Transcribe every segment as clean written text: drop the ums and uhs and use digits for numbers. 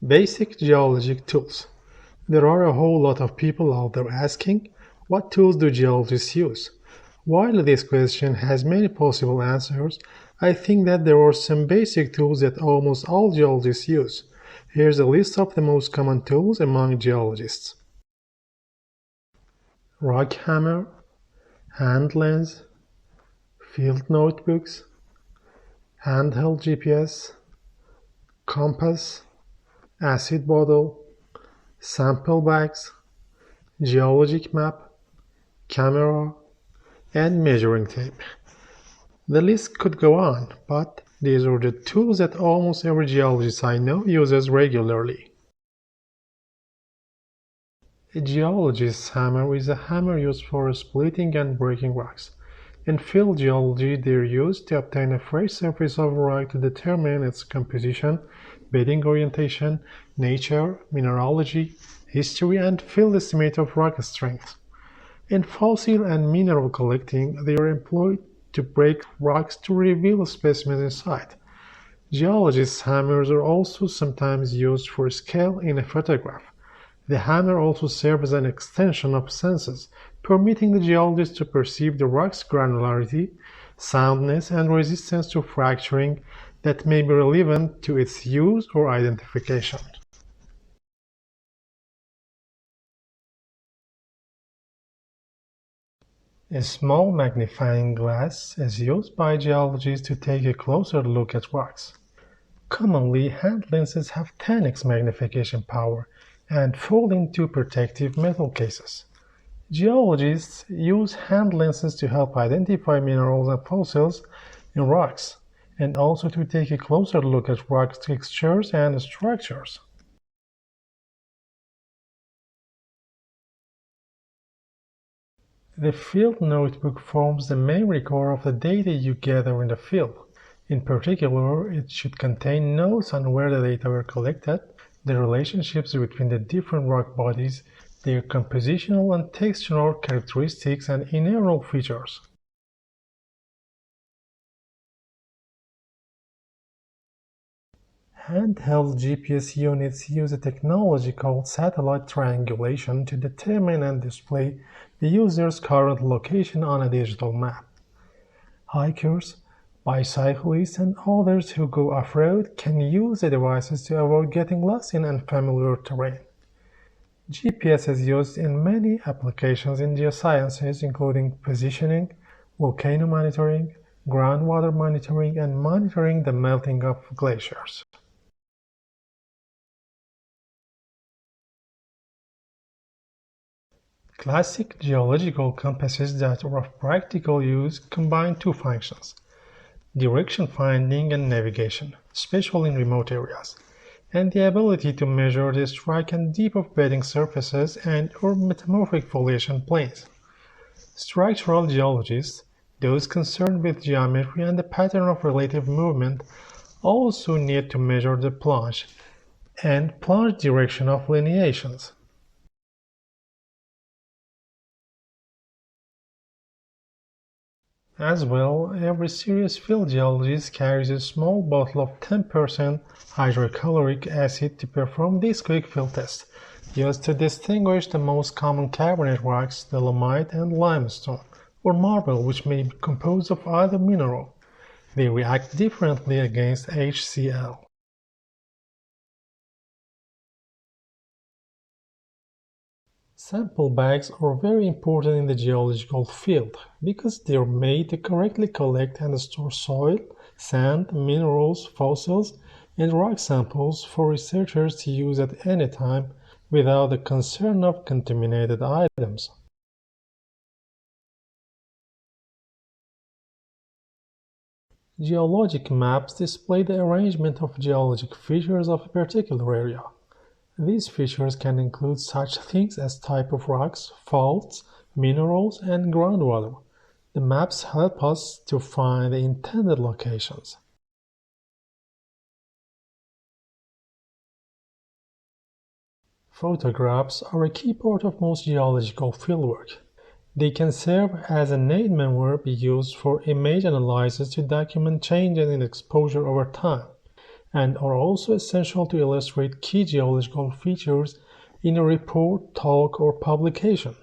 Basic geologic tools. There are a whole lot of people out there asking, what tools do geologists use? While this question has many possible answers, I think that there are some basic tools that almost all geologists use. Here's a list of the most common tools among geologists. Rock hammer, hand lens, field notebooks, handheld GPS, compass, acid bottle, sample bags, geologic map, camera, and measuring tape. The list could go on, but these are the tools that almost every geologist I know uses regularly. A geologist's hammer is a hammer used for splitting and breaking rocks. In field geology, they are used to obtain a fresh surface of a rock to determine its composition, bedding orientation, nature, mineralogy, history, and field estimate of rock strength. In fossil and mineral collecting, they are employed to break rocks to reveal specimens inside. Geologists' hammers are also sometimes used for scale in a photograph. The hammer also serves as an extension of senses, permitting the geologist to perceive the rock's granularity, soundness, and resistance to fracturing that may be relevant to its use or identification. A small magnifying glass is used by geologists to take a closer look at rocks. Commonly, hand lenses have 10x magnification power and fall into protective metal cases. Geologists use hand lenses to help identify minerals and fossils in rocks, and also to take a closer look at rock textures and structures. The field notebook forms the main record of the data you gather in the field. In particular, it should contain notes on where the data were collected, the relationships between the different rock bodies, their compositional and textural characteristics, and mineral features. Handheld GPS units use a technology called satellite triangulation to determine and display the user's current location on a digital map. Hikers, bicyclists, and others who go off-road can use the devices to avoid getting lost in unfamiliar terrain. GPS is used in many applications in geosciences, including positioning, volcano monitoring, groundwater monitoring, and monitoring the melting of glaciers. Classic geological compasses that are of practical use combine two functions: direction finding and navigation, especially in remote areas, and the ability to measure the strike and depth of bedding surfaces and or metamorphic foliation planes. Structural geologists, those concerned with geometry and the pattern of relative movement, also need to measure the plunge and plunge direction of lineations. As well, every serious field geologist carries a small bottle of 10% hydrochloric acid to perform this quick field test, used to distinguish the most common carbonate rocks, dolomite and limestone, or marble, which may be composed of either mineral. They react differently against HCl. Sample bags are very important in the geological field because they are made to correctly collect and store soil, sand, minerals, fossils, and rock samples for researchers to use at any time without the concern of contaminated items. Geologic maps display the arrangement of geologic features of a particular area. These features can include such things as type of rocks, faults, minerals, and groundwater. The maps help us to find the intended locations. Photographs are a key part of most geological fieldwork. They can serve as an aid maneuver used for image analysis to document changes in exposure over time, and are also essential to illustrate key geological features in a report, talk, or publication.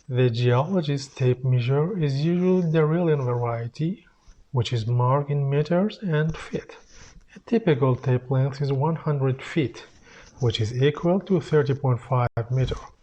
The geologist's tape measure is usually the Rillian variety, which is marked in meters and feet. A typical tape length is 100 feet, which is equal to 30.5 meters.